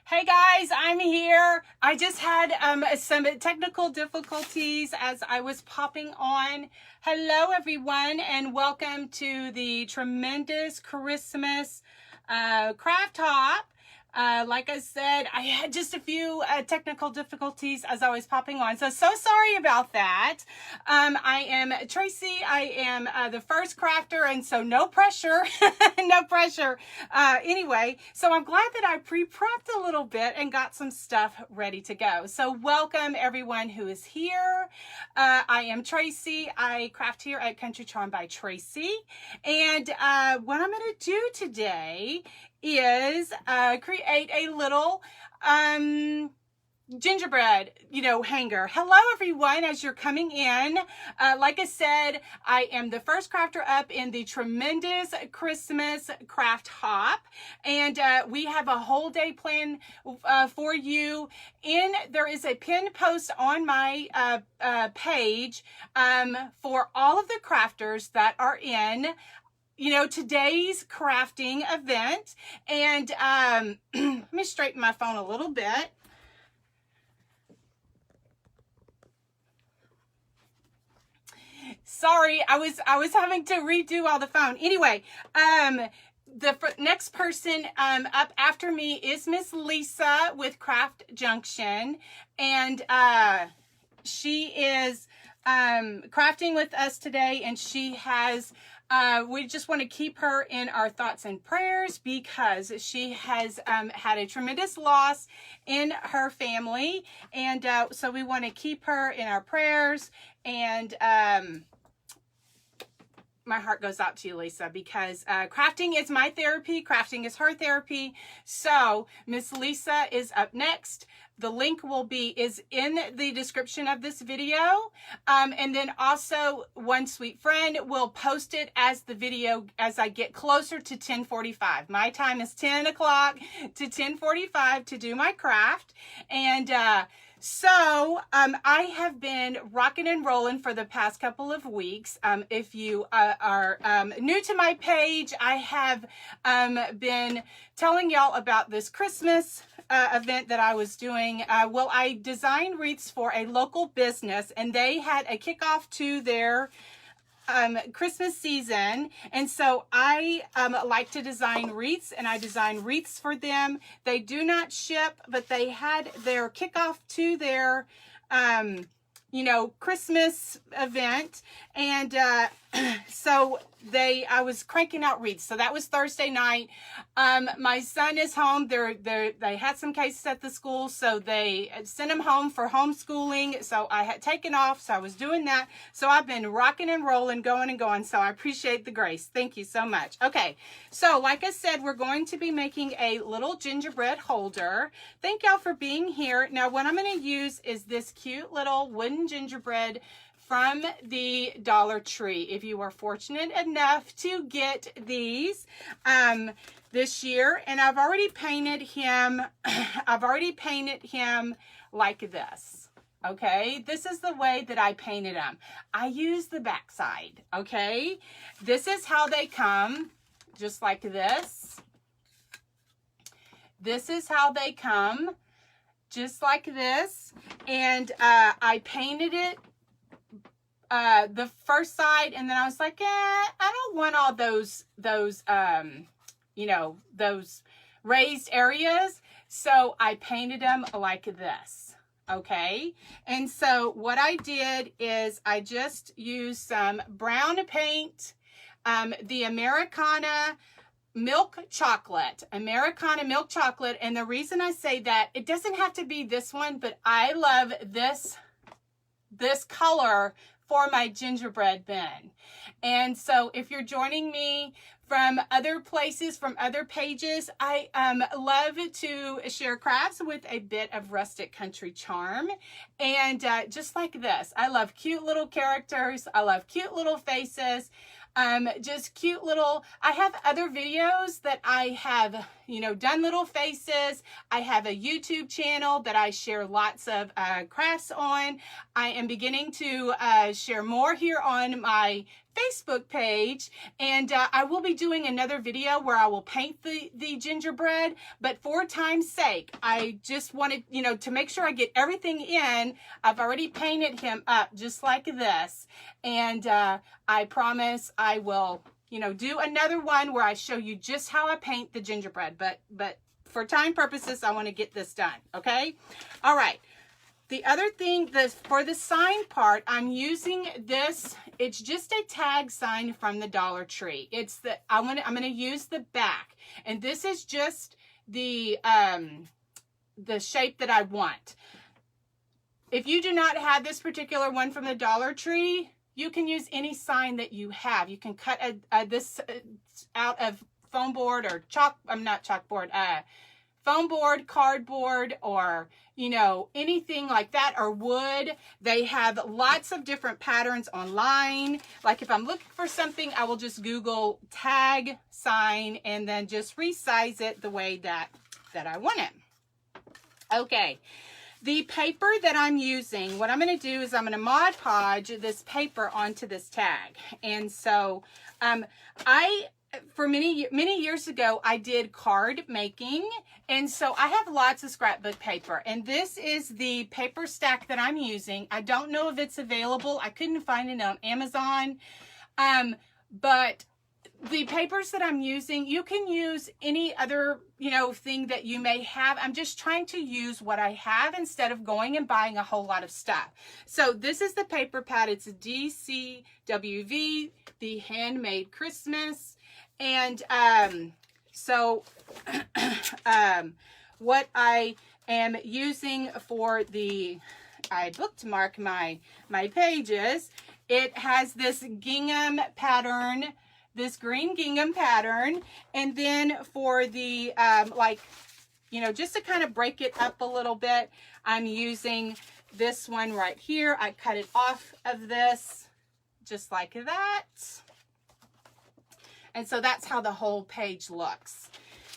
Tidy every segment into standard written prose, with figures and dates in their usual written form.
Hey guys, I'm here. I just had some technical difficulties as I was popping on. Hello everyone and welcome to the Tremendous Christmas craft hop. Like I said, I had just a few technical difficulties as I was popping on. So sorry about that. I am Tracy. I am the first crafter, and so no pressure, no pressure. Anyway, so I'm glad that I pre-prepped a little bit and got some stuff ready to go. So welcome everyone who is here. I am Tracy. I craft here at Country Charm by Tracy. And what I'm going to do today is create a little gingerbread, hanger. Hello everyone as you're coming in. Like I said, I am the first crafter up in the Tremendous Christmas Craft Hop, and we have a whole day plan for you. There is a pinned post on my page for all of the crafters that are in today's crafting event. And let me straighten my phone a little bit. Sorry, I was having to redo all the phone. Anyway, the next person up after me is Miss Lisa with Craft Junction, and she is crafting with us today, and she has we just want to keep her in our thoughts and prayers because she has had a tremendous loss in her family, and so we want to keep her in our prayers. And my heart goes out to you, Lisa, because crafting is my therapy, crafting is her therapy. So Miss Lisa is up next. The link is in the description of this video. And then also one sweet friend will post it as the video as I get closer to 10:45. My time is 10 o'clock to 10:45 to do my craft. And so I have been rocking and rolling for the past couple of weeks. If you are new to my page, I have been telling y'all about this Christmas event that I was doing. Well, I designed wreaths for a local business, and they had a kickoff to their Christmas season, and so I like to design wreaths, and I design wreaths for them. They do not ship, but they had their kickoff to their Christmas event, and so I was cranking out wreaths. So that was Thursday night. My son is home. They had some cases at the school, so they sent him home for homeschooling. So I had taken off, so I was doing that. So I've been rocking and rolling, going and going. So I appreciate the grace. Thank you so much. Okay, so like I said, we're going to be making a little gingerbread holder. Thank y'all for being here. Now, what I'm going to use is this cute little wooden gingerbread from the Dollar Tree. If you are fortunate enough to get these this year, and I've already painted him. I've already painted him like this. Okay, this is the way that I painted them. I use the backside. Okay, this is how they come, just like this. This is how they come, just like this. And I painted it the first side, and then I was like, I don't want all those raised areas, so I painted them like this. Okay, and so what I did is I just used some brown paint, the Americana milk chocolate, and the reason I say that, it doesn't have to be this one, but I love this color for my gingerbread bin. And so if you're joining me from other places, from other pages, I love to share crafts with a bit of rustic country charm. And just like this, I love cute little characters. I love cute little faces. Just cute little, I have other videos that I have, done little faces. I have a YouTube channel that I share lots of crafts on. I am beginning to share more here on my Facebook page, and I will be doing another video where I will paint the gingerbread, but for time's sake, I just wanted, you know, to make sure I get everything in. I've already painted him up just like this, and I promise I will, you know, do another one where I show you just how I paint the gingerbread, but for time purposes, I want to get this done, okay? All right. The other thing, for the sign part, I'm using this. It's just a tag sign from the Dollar Tree. It's the I'm gonna use the back, and this is just the shape that I want. If you do not have this particular one from the Dollar Tree, you can use any sign that you have. You can cut this out of foam board or foam board, cardboard, or, you know, anything like that, or wood. They have lots of different patterns online. Like if I'm looking for something, I will just Google tag sign and then just resize it the way that I want it. Okay. The paper that I'm using, what I'm going to do is I'm going to Mod Podge this paper onto this tag. And so for many years ago, I did card making, and so I have lots of scrapbook paper, and this is the paper stack that I'm using. I don't know if it's available. I couldn't find it on Amazon, but the papers that I'm using, you can use any other, you know, thing that you may have. I'm just trying to use what I have instead of going and buying a whole lot of stuff. So this is the paper pad. It's a DCWV, the Handmade Christmas. And so what I am using for I bookmark my pages, it has this gingham pattern, this green gingham pattern, and then for the like, you know, just to kind of break it up a little bit, I'm using this one right here. I cut it off of this just like that. And so that's how the whole page looks.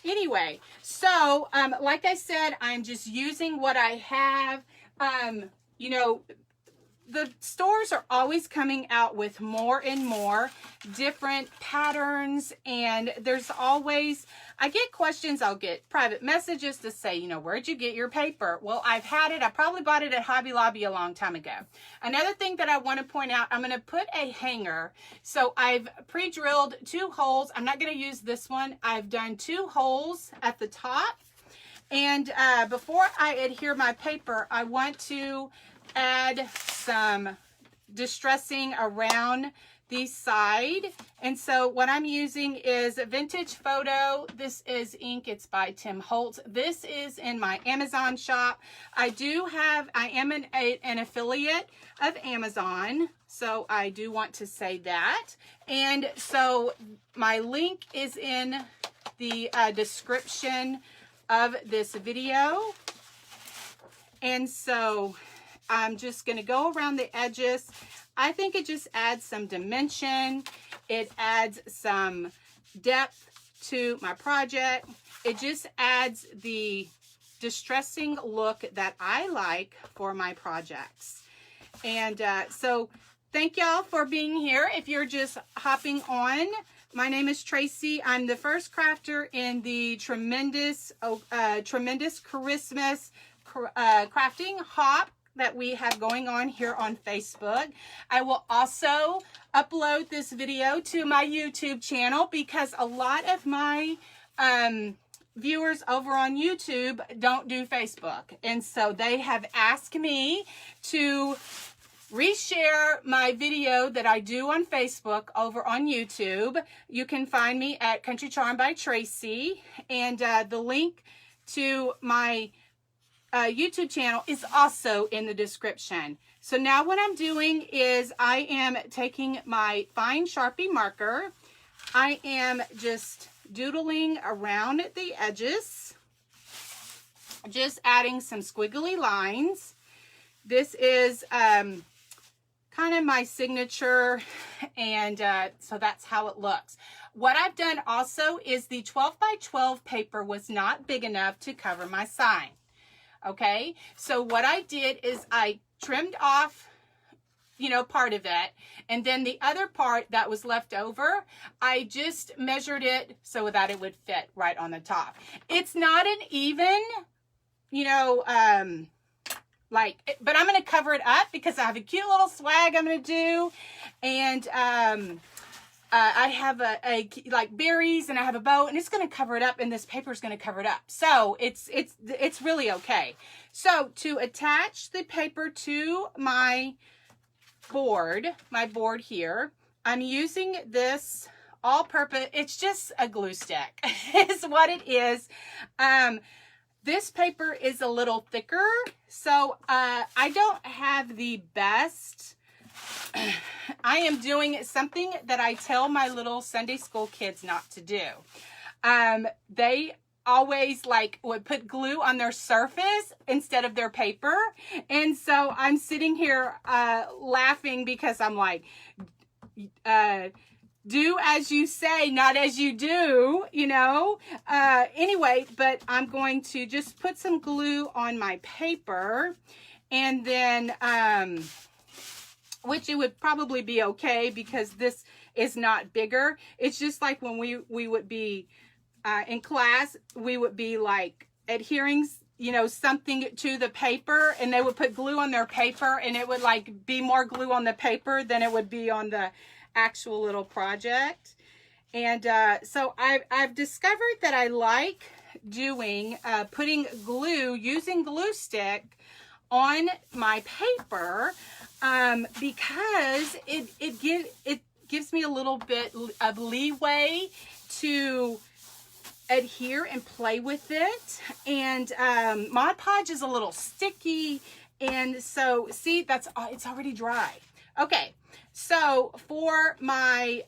Anyway, so like I said, I'm just using what I have. You know, the stores are always coming out with more and more different patterns, and there's always, I get questions, I'll get private messages to say, you know, where'd you get your paper? Well, I've had it, I probably bought it at Hobby Lobby a long time ago. Another thing that I want to point out, I'm going to put a hanger. So I've pre-drilled 2 holes. I'm not going to use this one. I've done 2 holes at the top. And before I adhere my paper, I want to add some distressing around the side. And so what I'm using is Vintage Photo. This is ink. It's by Tim Holtz. This is in my Amazon shop. I am an affiliate of Amazon, so I do want to say that. And so my link is in the description of this video. And so I'm just going to go around the edges. I think it just adds some dimension. It adds some depth to my project. It just adds the distressing look that I like for my projects. And so thank y'all for being here. If you're just hopping on, my name is Tracy. I'm the first crafter in the tremendous Christmas crafting hop that we have going on here on Facebook. I will also upload this video to my YouTube channel because a lot of my viewers over on YouTube don't do Facebook. And so they have asked me to reshare my video that I do on Facebook over on YouTube. You can find me at Country Charm by Tracy, and the link to my YouTube channel is also in the description. So now what I'm doing is I am taking my fine Sharpie marker. I am just doodling around the edges, just adding some squiggly lines. This is kind of my signature, and so that's how it looks. What I've done also is the 12 by 12 paper was not big enough to cover my sign. Okay, so what I did is I trimmed off you know, part of it. And then the other part that was left over, I just measured it so that it would fit right on the top. It's not an even, you know, but I'm going to cover it up because I have a cute little swag I'm going to do. And I have like berries, and I have a bow, and it's going to cover it up, and this paper is going to cover it up. So it's really okay. So to attach the paper to my board here, I'm using this all-purpose, it's just a glue stick is what it is. This paper is a little thicker, so I don't have the best. I am doing something that I tell my little Sunday school kids not to do. They always would put glue on their surface instead of their paper. And so I'm sitting here laughing because I'm like, do as you say, not as you do, you know. Anyway, but I'm going to just put some glue on my paper, and then which it would probably be okay because this is not bigger. It's just like when we would be in class, we would be like adhering, you know, something to the paper, and they would put glue on their paper, and it would like be more glue on the paper than it would be on the actual little project. And so I've discovered that I like doing putting glue, using glue stick on my paper, because it gives me a little bit of leeway to adhere and play with it. And Mod Podge is a little sticky, and so see, it's already dry. Okay, so for my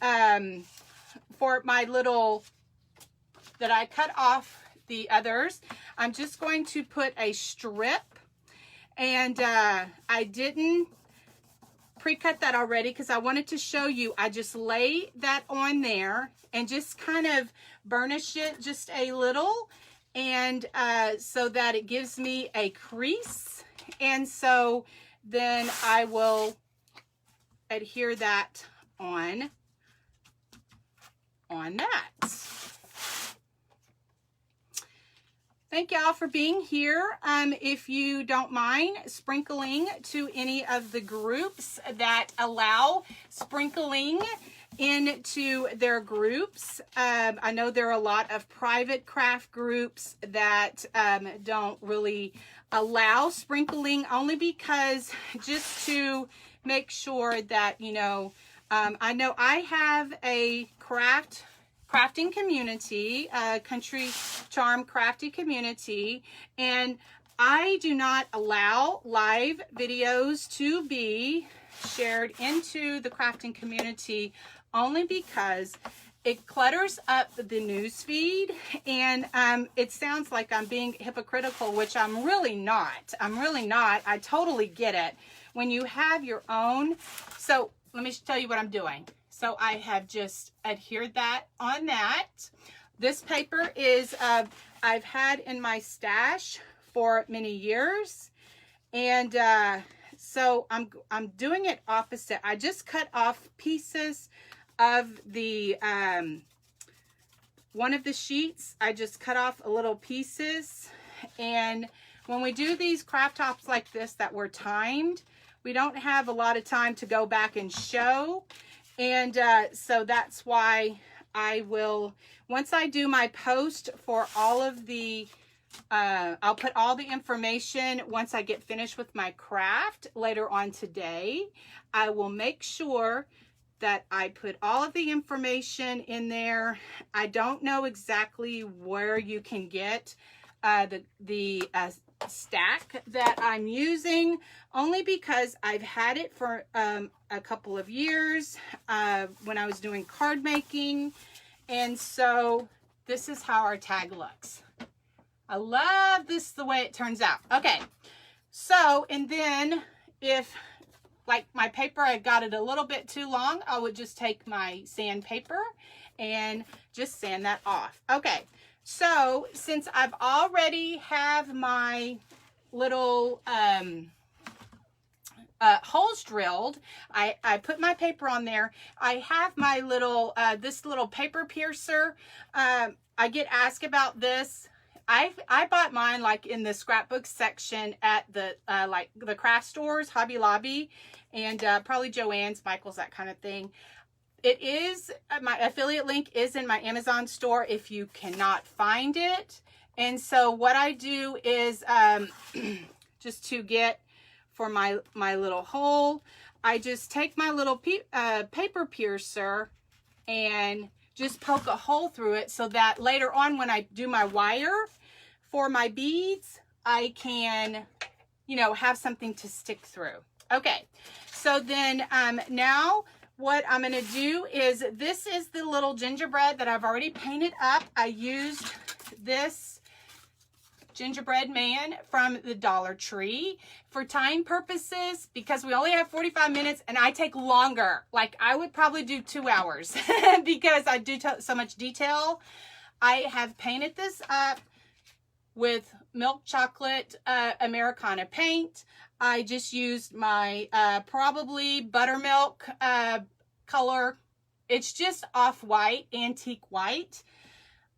little that I cut off the others, I'm just going to put a strip, and I didn't pre-cut that already because I wanted to show you. I just lay that on there and just kind of burnish it just a little, and so that it gives me a crease. And so then I will adhere that on that. Thank y'all for being here. If you don't mind sprinkling to any of the groups that allow sprinkling into their groups. I know there are a lot of private craft groups that don't really allow sprinkling, only because just to make sure that, you know, I know I have a crafting community, country charm crafty community, and I do not allow live videos to be shared into the crafting community, only because it clutters up the news feed, and it sounds like I'm being hypocritical, which I'm really not. I totally get it. When you have your own, so let me tell you what I'm doing. So I have just adhered that on that. This paper is, I've had in my stash for many years. And so I'm doing it opposite. I just cut off pieces of the, one of the sheets. I just cut off a little pieces. And when we do these craft tops like this that were timed, we don't have a lot of time to go back and show. And so that's why I will, once I do my post for all of the, I'll put all the information once I get finished with my craft later on today. I will make sure that I put all of the information in there. I don't know exactly where you can get the stack that I'm using, only because I've had it for a couple of years when I was doing card making. And so this is how our tag looks. I love this, the way it turns out. Okay, so, and then if like my paper, I got it a little bit too long, I would just take my sandpaper and just sand that off. Okay, so since I've already have my little holes drilled. I put my paper on there. I have my little, this little paper piercer. I get asked about this. I bought mine like in the scrapbook section at the like the craft stores, Hobby Lobby, and probably Joann's, Michael's, that kind of thing. It is, my affiliate link is in my Amazon store if you cannot find it. And so what I do is just to get for my little hole, I just take my little paper piercer and just poke a hole through it so that later on when I do my wire for my beads, I can, you know, have something to stick through. Okay, so then now what I'm going to do is, this is the little gingerbread that I've already painted up. I used this gingerbread man from the Dollar Tree for time purposes, because we only have 45 minutes and I take longer. Like I would probably do 2 hours because I do so much detail. I have painted this up with milk chocolate Americana paint. I just used my probably buttermilk color. It's just off-white, antique white.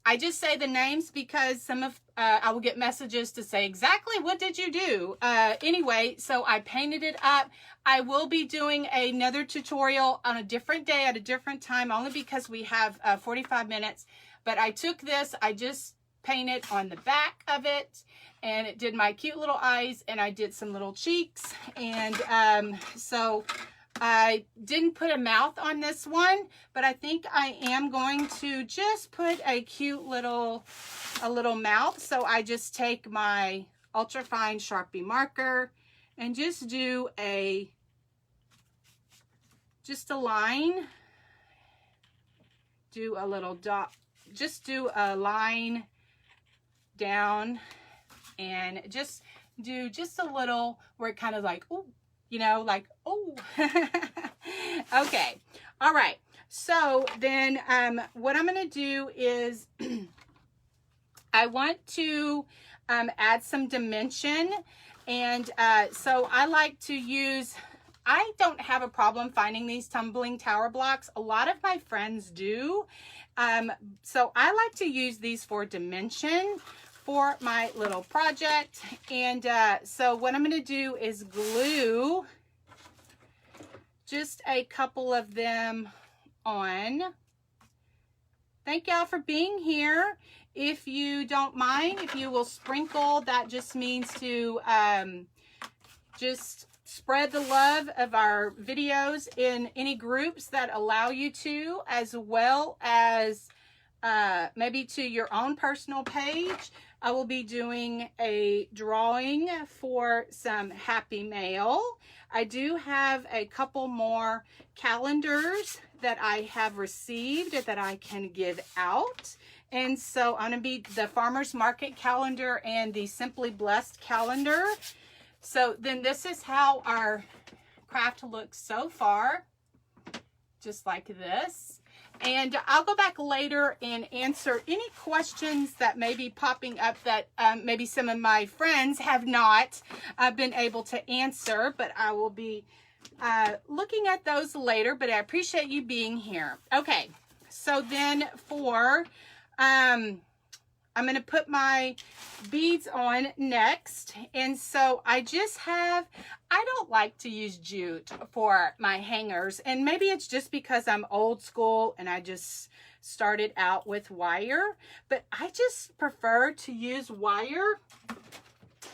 I just say the names because some of I will get messages to say exactly what did you do. Anyway, so I painted it up. I will be doing another tutorial on a different day at a different time, only because we have 45 minutes. But I took this, I just painted on the back of it, and it did my cute little eyes, and I did some little cheeks, and so I didn't put a mouth on this one, but I think I am going to just put a cute little mouth. So I just take my ultra fine Sharpie marker and just do just a line, do a little dot, just do a line down, and just do just a little where it kind of like, ooh, you know, like, oh. Okay, all right. So then what I'm going to do is I want to add some dimension, and so I like to use, I don't have a problem finding these tumbling tower blocks. A lot of my friends do. So I like to use these for dimension for my little project. And so what I'm going to do is glue just a couple of them on. Thank y'all for being here. If you don't mind, if you will sprinkle, that just means to just spread the love of our videos in any groups that allow you to, as well as maybe to your own personal page. I will be doing a drawing for some Happy Mail. I do have a couple more calendars that I have received that I can give out. And so I'm going to be the Farmer's Market calendar and the Simply Blessed calendar. So then this is how our craft looks so far, just like this. And I'll go back later and answer any questions that may be popping up that maybe some of my friends have not been able to answer, but I will be looking at those later, but I appreciate you being here. Okay, so then for, I'm going to put my beads on next. And so I just have, I don't like to use jute for my hangers. And maybe it's just because I'm old school and I just started out with wire. But I just prefer to use wire.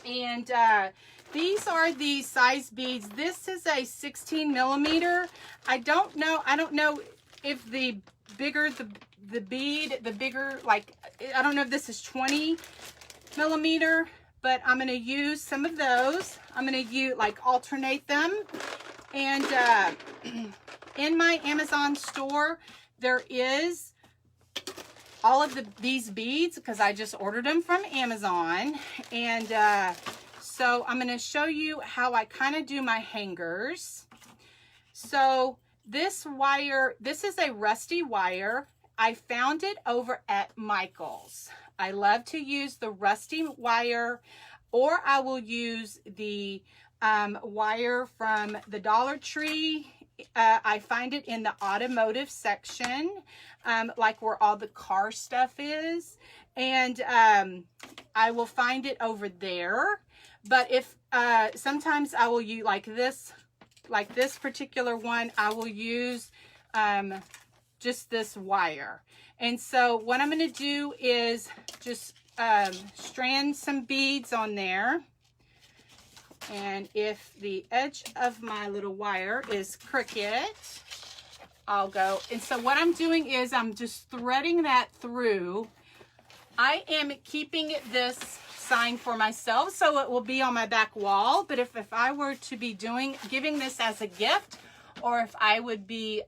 And these are the size beads. This is a 16 millimeter. I don't know if the bigger the bead, the bigger, like, I don't know if this is 20 millimeter, but I'm going to use some of those. I'm going to use, like, alternate them. And in my Amazon store, there is all of these beads because I just ordered them from Amazon. And so I'm going to show you how I kind of do my hangers. So this wire, this is a rusty wire. I found it over at Michael's. I love to use the rusty wire, or I will use the wire from the Dollar Tree. I find it in the automotive section, like where all the car stuff is. And I will find it over there. But if sometimes I will use like this particular one, I will use just this wire. And so what I'm going to do is just strand some beads on there. And if the edge of my little wire is crooked, I'll go. And so what I'm doing is I'm just threading that through. I am keeping this sign for myself, so it will be on my back wall. But if I were to be giving this as a gift, or if I would be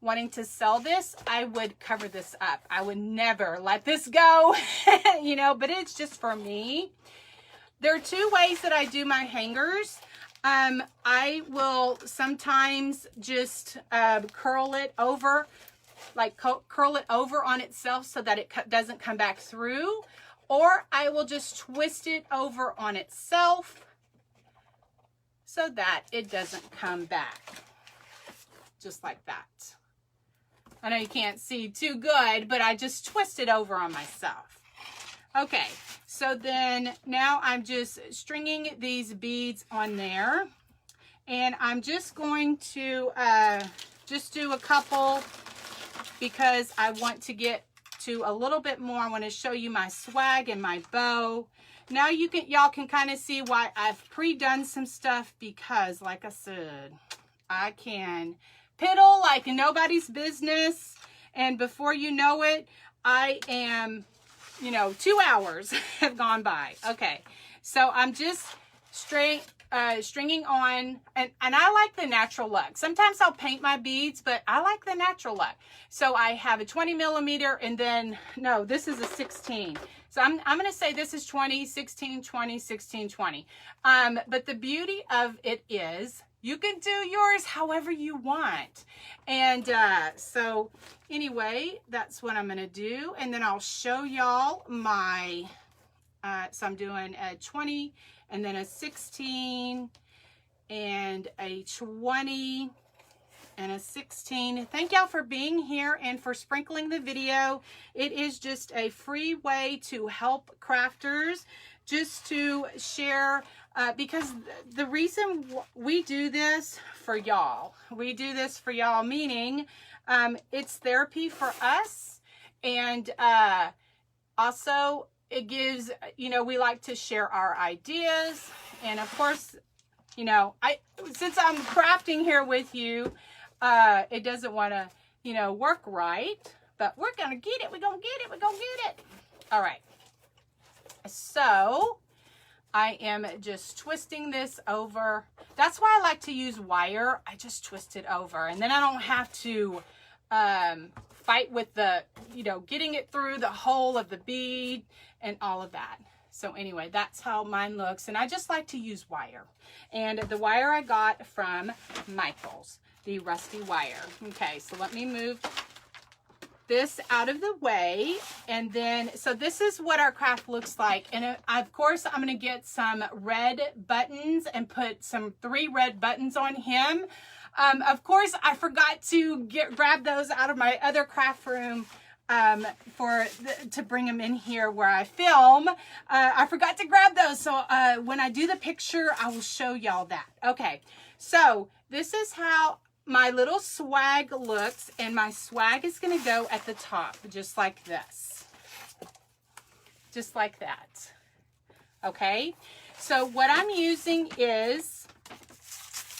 wanting to sell this, I would cover this up. I would never let this go, you know, but it's just for me. There are two ways that I do my hangers. I will sometimes just curl it over, like curl it over on itself so that it doesn't come back through. Or I will just twist it over on itself so that it doesn't come back. Just like that. I know you can't see too good, but I just twist it over on myself. Okay, so then now I'm just stringing these beads on there. And I'm just going to just do a couple because I want to get to a little bit more. I want to show you my swag and my bow. Now y'all can kind of see why I've pre-done some stuff, because like I said, I can piddle like nobody's business, and before you know it, I am, you know, 2 hours have gone by. Okay, so I'm just stringing on, and I like the natural look. Sometimes I'll paint my beads, but I like the natural look. So I have a 20 millimeter, and then, no, this is a 16. So I'm going to say this is 20, 16, 20, 16, 20. But the beauty of it is you can do yours however you want. And so anyway, that's what I'm going to do. And then I'll show y'all my, so I'm doing a 20, and then a 16, and a 20, and a 16. Thank y'all for being here and for sprinkling the video. It is just a free way to help crafters, just to share, because the reason we do this for y'all, meaning it's therapy for us, and also it gives, you know, we like to share our ideas. And of course, you know, since I'm crafting here with you, it doesn't want to, you know, work right, but we're going to get it. We're going to get it. We're going to get it. All right. So I am just twisting this over. That's why I like to use wire. I just twist it over, and then I don't have to fight with the, you know, getting it through the hole of the bead and all of that. So anyway, that's how mine looks. And I just like to use wire. And the wire I got from Michael's, the rusty wire. Okay, so let me move this out of the way. And then, so this is what our craft looks like. And of course, I'm going to get some red buttons and put some 3 red buttons on him. Of course, I forgot to grab those out of my other craft room to bring them in here where I film. I forgot to grab those. So when I do the picture, I will show y'all that. Okay, so this is how my little swag looks, and my swag is going to go at the top, just like this. Just like that. Okay, so what I'm using is,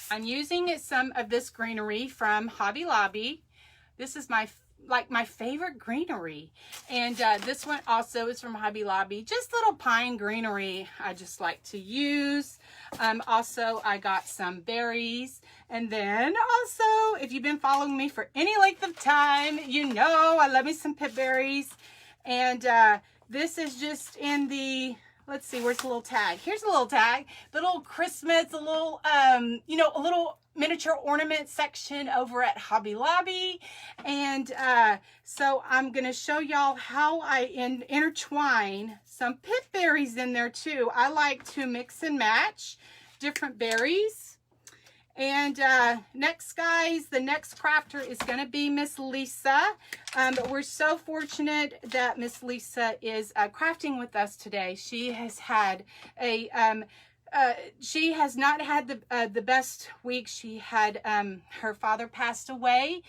I'm using some of this greenery from Hobby Lobby. This is my favorite greenery. And this one also is from Hobby Lobby. Just little pine greenery I just like to use. Also, I got some berries. And then also, if you've been following me for any length of time, you know I love me some pip berries. And this is just in the, let's see, where's the little tag? Here's a little tag. The little Christmas, a little, you know, a little miniature ornament section over at Hobby Lobby. And so I'm going to show y'all how I intertwine some pip berries in there too. I like to mix and match different berries. And next, guys, the next crafter is going to be Miss Lisa. But we're so fortunate that Miss Lisa is crafting with us today. She has had a she has not had the best week. She had her father passed away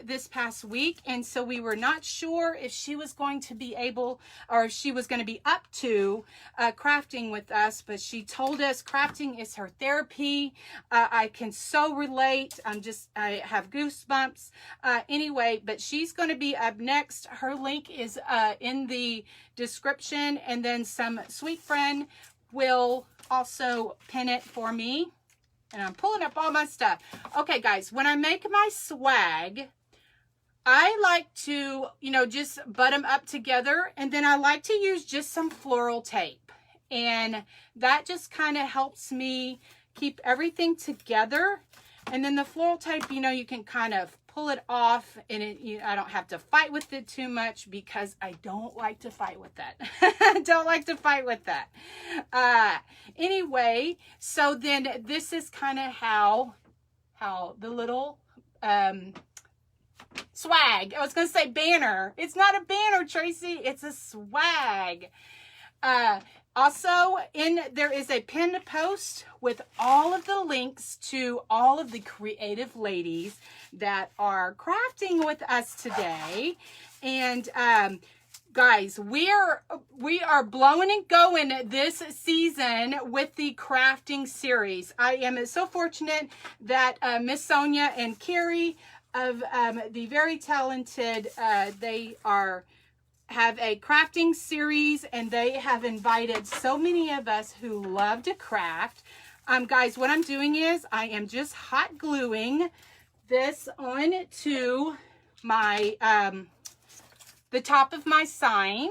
this past week, and so we were not sure if she was going to be able, or if she was going to be up to crafting with us. But she told us crafting is her therapy. I can so relate. I have goosebumps. Anyway, but she's going to be up next. Her link is in the description, and then some sweet friend will also pin it for me. And I'm pulling up all my stuff. Okay, guys, when I make my swag, I like to, you know, just butt them up together, and then I like to use just some floral tape, and that just kind of helps me keep everything together. And then the floral tape, you know, you can kind of pull it off, and I don't have to fight with it too much, because I don't like to fight with that. I don't like to fight with that. Anyway, so then this is kind of how the little swag, I was going to say banner. It's not a banner, Tracy. It's a swag. Also, there is a pinned post with all of the links to all of the creative ladies that are crafting with us today. And guys, we are blowing and going this season with the crafting series. I am so fortunate that Miss Sonja and Karrie of the very talented, they have a crafting series, and they have invited so many of us who love to craft. Guys, what I'm doing is I am just hot gluing this onto my the top of my sign.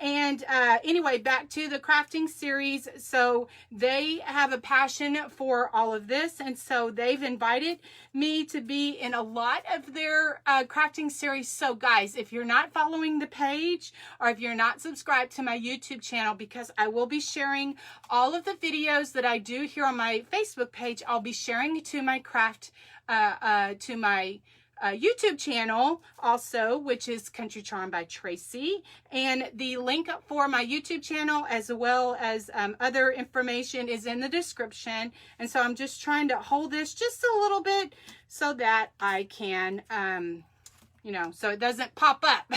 And anyway, back to the crafting series. So they have a passion for all of this, and so they've invited me to be in a lot of their crafting series. So guys, if you're not following the page, or if you're not subscribed to my YouTube channel, because I will be sharing all of the videos that I do here on my Facebook page, I'll be sharing to my YouTube channel also, which is Country Charm by Tracy. And the link for my YouTube channel, as well as other information, is in the description. And so I'm just trying to hold this just a little bit so that I can, you know, so it doesn't pop up.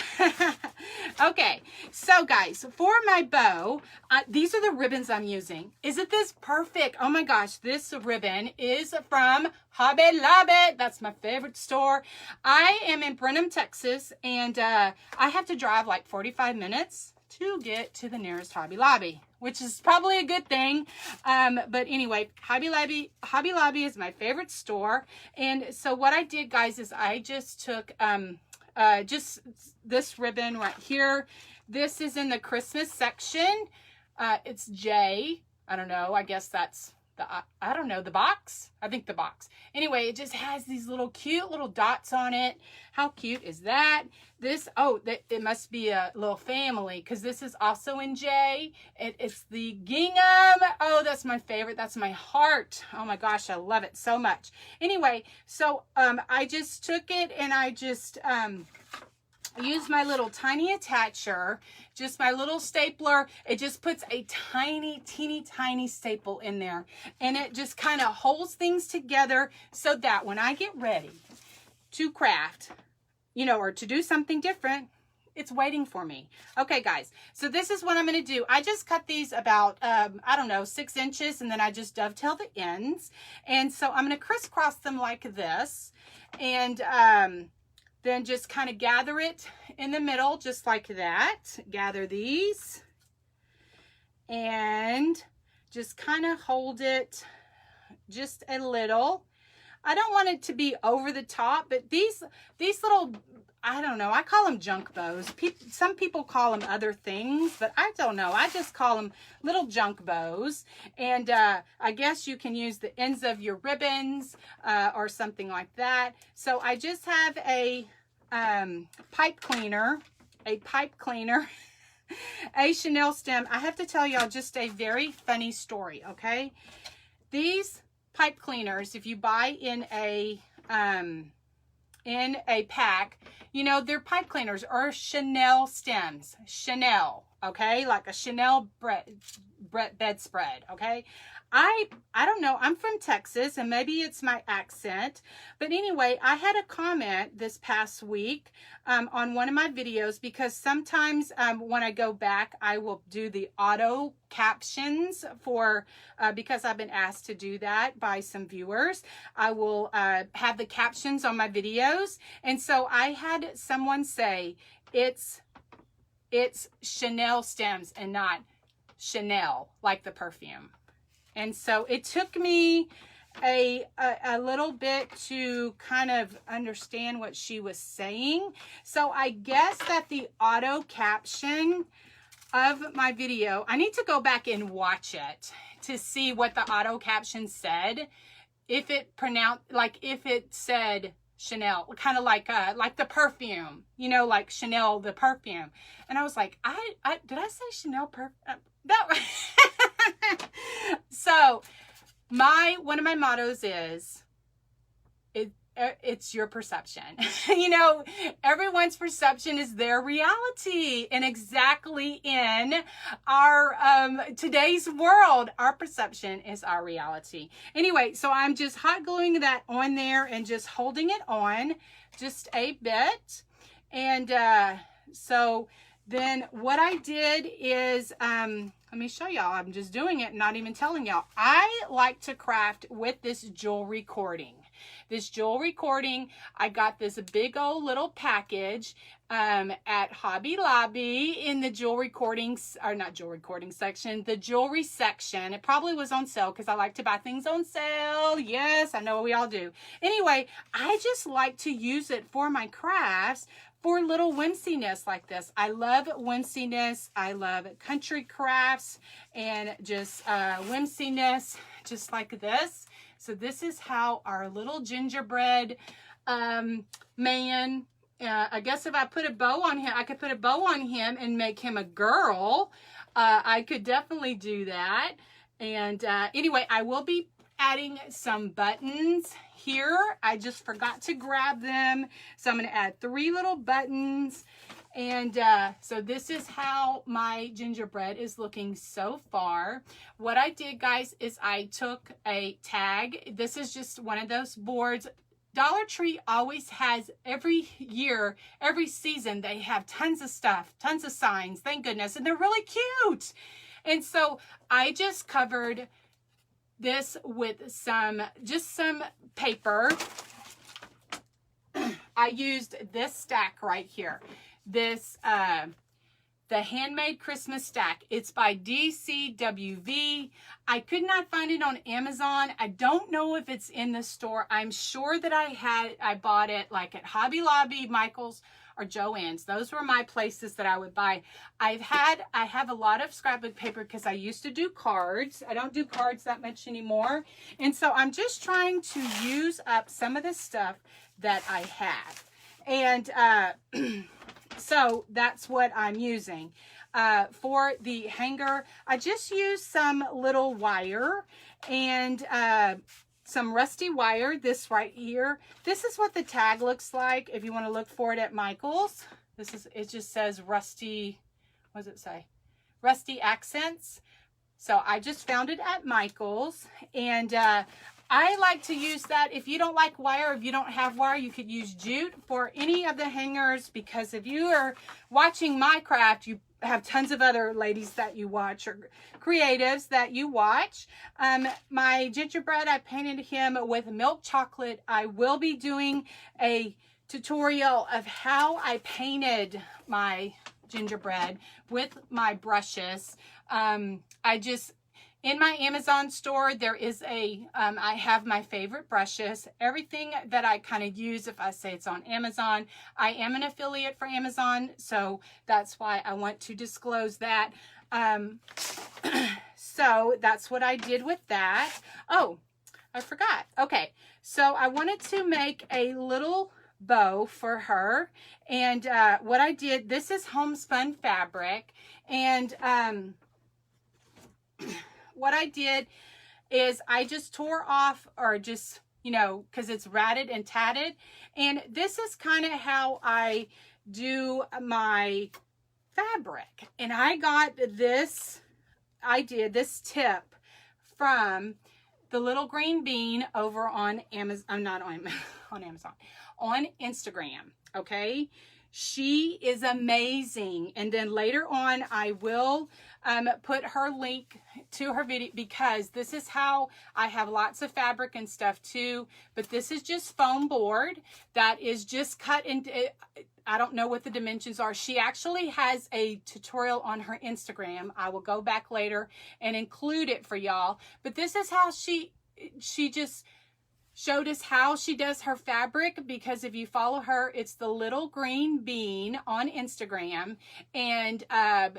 Okay, so guys, for my bow, these are the ribbons I'm using. Isn't this perfect? Oh my gosh, this ribbon is from Hobby Lobby. That's my favorite store. I am in Brenham, Texas, and I have to drive like 45 minutes to get to the nearest Hobby Lobby, which is probably a good thing. But anyway, Hobby Lobby is my favorite store. And so what I did, guys, is I just took just this ribbon right here. This is in the Christmas section. It's J. I don't know. I guess that's I don't know, the box? I think the box. Anyway, it just has these little cute little dots on it. How cute is that? This, oh, it must be a little family, because this is also in J. It's the gingham. Oh, that's my favorite. That's my heart. Oh my gosh, I love it so much. Anyway, so I just took it, and I just used my little tiny attacher, just my little stapler. It just puts a tiny, teeny tiny staple in there, and it just kind of holds things together so that when I get ready to craft, you know, or to do something different, it's waiting for me. Okay, guys, so this is what I'm going to do. I just cut these about, I don't know, 6 inches, and then I just dovetail the ends. And so I'm going to crisscross them like this, and then just kind of gather it in the middle, just like that. Gather these and just kind of hold it just a little. I don't want it to be over the top, but these little, I don't know, I call them junk bows. Some people call them other things, but I don't know. I just call them little junk bows. And I guess you can use the ends of your ribbons or something like that. So I just have a pipe cleaner, a Chanel stem. I have to tell y'all just a very funny story, okay? These pipe cleaners, if you buy in a pack, you know, they're pipe cleaners or Chanel stems. Chanel, okay? Like a Chanel bedspread, okay? I don't know. I'm from Texas, and maybe it's my accent. But anyway, I had a comment this past week on one of my videos, because sometimes when I go back, I will do the auto captions for, because I've been asked to do that by some viewers. I will have the captions on my videos. And so I had someone say, it's Chanel stems and not Chanel, like the perfume. And so it took me a little bit to kind of understand what she was saying. So I guess that the auto caption of my video, I need to go back and watch it to see what the auto caption said. If it pronounced, like if it said Chanel, kind of like the perfume, you know, like Chanel, the perfume. And I was like, did I say Chanel perfume? That So one of my mottos is, it's your perception. You know, everyone's perception is their reality. And exactly in our today's world, our perception is our reality. Anyway, so I'm just hot gluing that on there and just holding it on just a bit. And so then what I did is, let me show y'all. I'm just doing it, not even telling y'all. I like to craft with this jewelry cording. This jewelry cording, I got this big old little package at Hobby Lobby in the jewelry cording, or not jewelry cording section, the jewelry section. It probably was on sale because I like to buy things on sale. Yes, I know we all do. Anyway, I just like to use it for my crafts, for little whimsiness like this. I love whimsiness. I love country crafts and just whimsiness, just like this. So this is how our little gingerbread man, I guess if I put a bow on him, I could put a bow on him and make him a girl. I could definitely do that. And anyway, I will be adding some buttons here. I just forgot to grab them. So I'm going to add 3 little buttons. And so this is how my gingerbread is looking so far. What I did, guys, is I took a tag. This is just one of those boards. Dollar Tree always has, every year, every season, they have tons of stuff, tons of signs, thank goodness. And they're really cute. And so I just covered this with just some paper. I used this stack right here. This, the Handmade Christmas stack. It's by DCWV. I could not find it on Amazon. I don't know if it's in the store. I'm sure that I bought it like at Hobby Lobby, Michael's, or Joann's. Those were my places that I would buy. I have a lot of scrapbook paper because I used to do cards. I don't do cards that much anymore. And so I'm just trying to use up some of the stuff that I have. And so that's what I'm using. For the hanger, I just used some little wire and some rusty wire, this right here. This is what the tag looks like if you want to look for it at Michael's. It just says rusty, what does it say? Rusty accents. So I just found it at Michael's, and I like to use that. If you don't like wire, if you don't have wire, you could use jute for any of the hangers, because if you are watching my craft, you have tons of other ladies that you watch, or creatives that you watch. My gingerbread, I painted him with milk chocolate. I will be doing a tutorial of how I painted my gingerbread with my brushes. In my Amazon store, there is I have my favorite brushes. Everything that I kind of use, if I say it's on Amazon, I am an affiliate for Amazon, so that's why I want to disclose that. So that's what I did with that. Oh, I forgot. Okay, so I wanted to make a little bow for her, and what I did, this is homespun fabric, and what I did is I just tore off, or just, you know, because it's ratted and tatted. And this is kind of how I do my fabric. And I got this idea, this tip from the Little Green Bean over on Amazon. I'm not on Amazon, on Instagram. Okay, she is amazing. And then later on I will put her link to her video, because this is how I have lots of fabric and stuff too. But this is just foam board that is just cut into, I don't know what the dimensions are. She actually has a tutorial on her Instagram. I will go back later and include it for y'all. But this is how she just showed us how she does her fabric, because if you follow her, it's the Little Green Bean on Instagram. And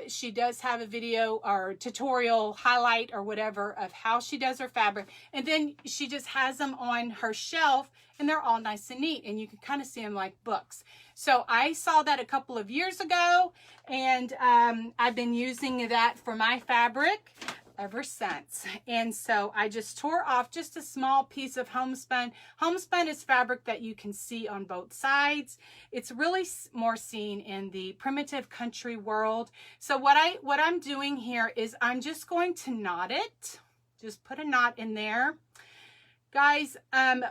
she does have a video or tutorial highlight or whatever of how she does her fabric. And then she just has them on her shelf, and they're all nice and neat, and you can kind of see them like books. So I saw that a couple of years ago, and I've been using that for my fabric ever since. And so I just tore off just a small piece of homespun. Homespun is fabric that you can see on both sides. It's really more seen in the primitive country world. So what I'm doing here is I'm just going to knot it. Just put a knot in there. Guys,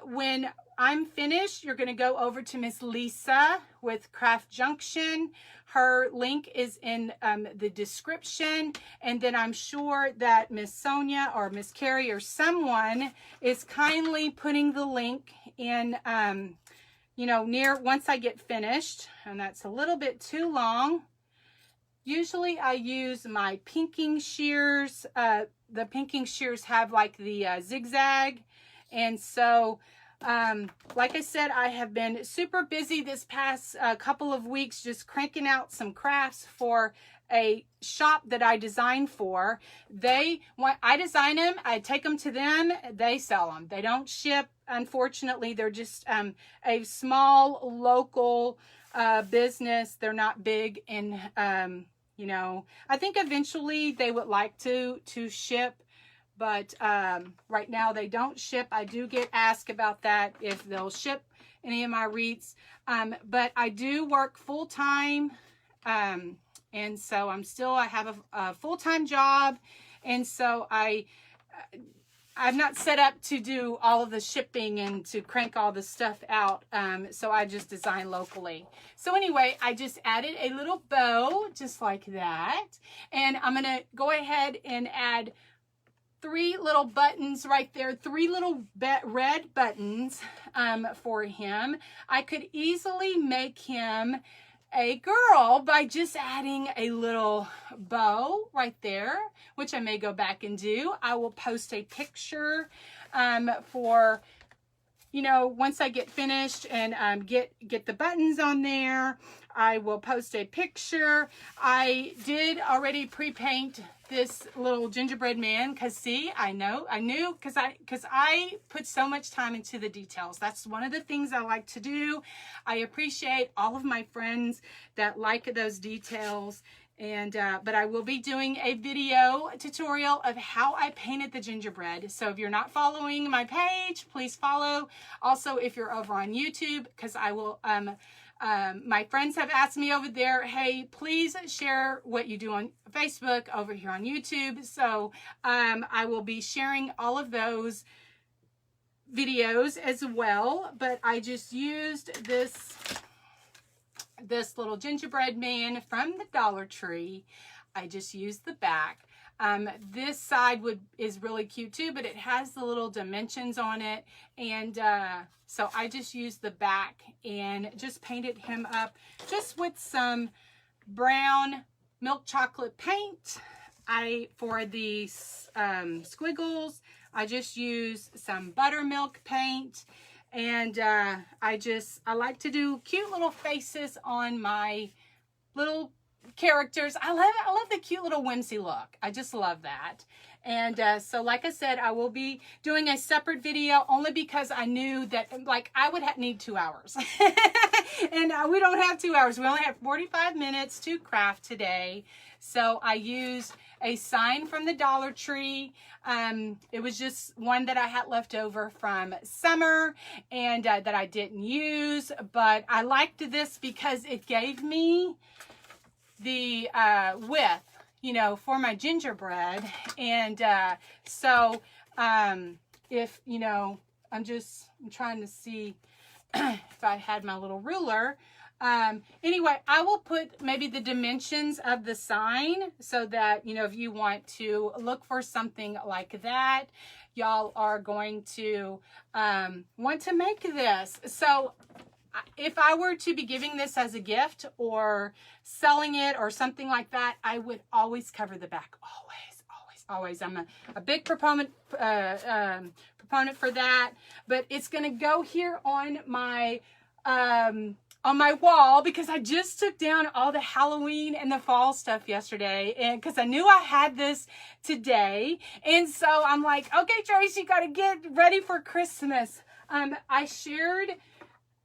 when I'm finished, you're going to go over to Miss Lisa with Craft Junction. Her link is in the description. And then I'm sure that Miss Sonja or Miss Karrie or someone is kindly putting the link in, you know, near once I get finished. And that's a little bit too long. Usually I use my pinking shears. The pinking shears have like the zigzag. And so, like I said, I have been super busy this past couple of weeks, just cranking out some crafts for a shop that I designed for. I design them, I take them to them, they sell them. They don't ship, unfortunately. They're just a small local business. They're not big, and you know, I think eventually they would like to ship. But right now they don't ship. I do get asked about that, if they'll ship any of my wreaths. But I do work full-time. And so I have a full-time job. And so I'm not set up to do all of the shipping and to crank all the stuff out. So I just design locally. So anyway, I just added a little bow just like that. And I'm going to go ahead and add 3 little buttons right there, 3 little red buttons for him. I could easily make him a girl by just adding a little bow right there, which I may go back and do. I will post a picture for, you know, once I get finished and get the buttons on there. I will post a picture. I did already pre-paint this little gingerbread man, because see, I knew because I put so much time into the details. That's one of the things I like to do. I appreciate all of my friends that like those details. And but I will be doing a video tutorial of how I painted the gingerbread. So if you're not following my page, please follow. Also, if you're over on YouTube, because I will my friends have asked me over there, hey, please share what you do on Facebook over here on YouTube. So I will be sharing all of those videos as well. But I just used this little gingerbread man from the Dollar Tree. I just used the back. This side is really cute too, but it has the little dimensions on it. And so I just used the back and just painted him up just with some brown milk chocolate paint. For the squiggles, I just used some buttermilk paint. And I like to do cute little faces on my little characters. I love the cute little whimsy look. I just love that. And so like I said, I will be doing a separate video only because I knew that like I would need 2 hours. And we don't have 2 hours. We only have 45 minutes to craft today. So I used a sign from the Dollar Tree. It was just one that I had left over from summer and that I didn't use, but I liked this because it gave me the width, you know, for my gingerbread. And so if, you know, I'm trying to see if I had my little ruler. Anyway, I will put maybe the dimensions of the sign so that, you know, if you want to look for something like that, y'all are going to want to make this. So if I were to be giving this as a gift or selling it or something like that, I would always cover the back. Always. I'm a big proponent for that, but it's going to go here on my wall because I just took down all the Halloween and the fall stuff yesterday, and because I knew I had this today, and so I'm like, okay, Tracy, you got to get ready for Christmas. I shared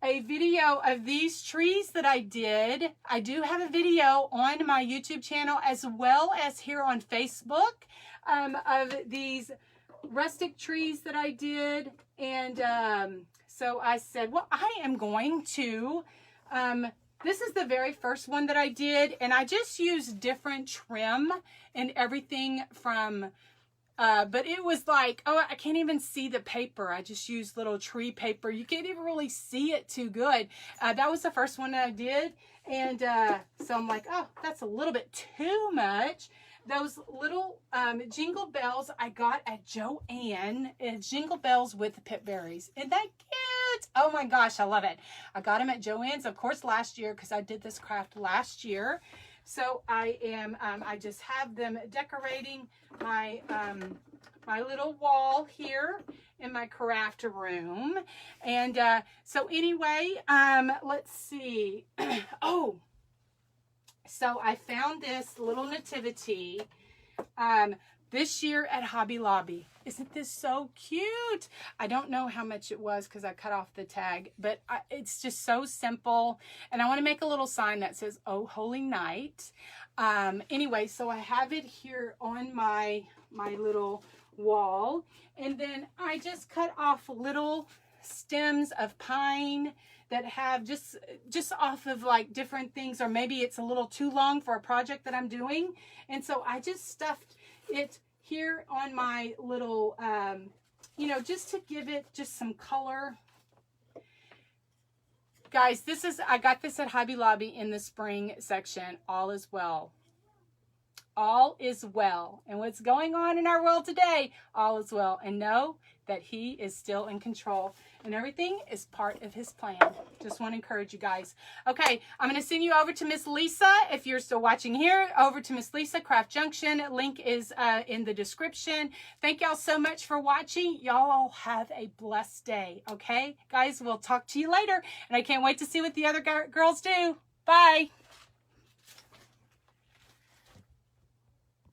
a video of these trees that I did. I do have a video on my YouTube channel as well as here on Facebook of these rustic trees that I did. And so I said, well, I am going to, this is the very first one that I did, and I just used different trim and everything from, but it was like, oh, I can't even see the paper. I just used little tree paper. You can't even really see it too good. That was the first one that I did. And so I'm like, oh, that's a little bit too much. Those little jingle bells I got at Joann. Jingle bells with pip berries. Isn't that cute? Oh my gosh, I love it. I got them at Joann's, of course, last year because I did this craft last year. So I am, I just have them decorating my, my little wall here in my craft room. And so anyway, let's see. Oh, so I found this little nativity this year at Hobby Lobby. Isn't this so cute? I don't know how much it was because I cut off the tag, but it's just so simple. And I want to make a little sign that says, "Oh, Holy Night." Anyway, so I have it here on my little wall. And then I just cut off little stems of pine that have just off of like different things, or maybe it's a little too long for a project that I'm doing. And so I just stuffed it here on my little, you know, just to give it just some color. Guys, I got this at Hobby Lobby in the spring section. All is well. All is well. And what's going on in our world today, all is well. And know that he is still in control. And everything is part of his plan. Just want to encourage you guys. Okay, I'm going to send you over to Miss Lisa. If you're still watching here, over to Miss Lisa, Craft Junction. Link is in the description. Thank y'all so much for watching. Y'all all have a blessed day. Okay, guys, we'll talk to you later. And I can't wait to see what the other girls do. Bye.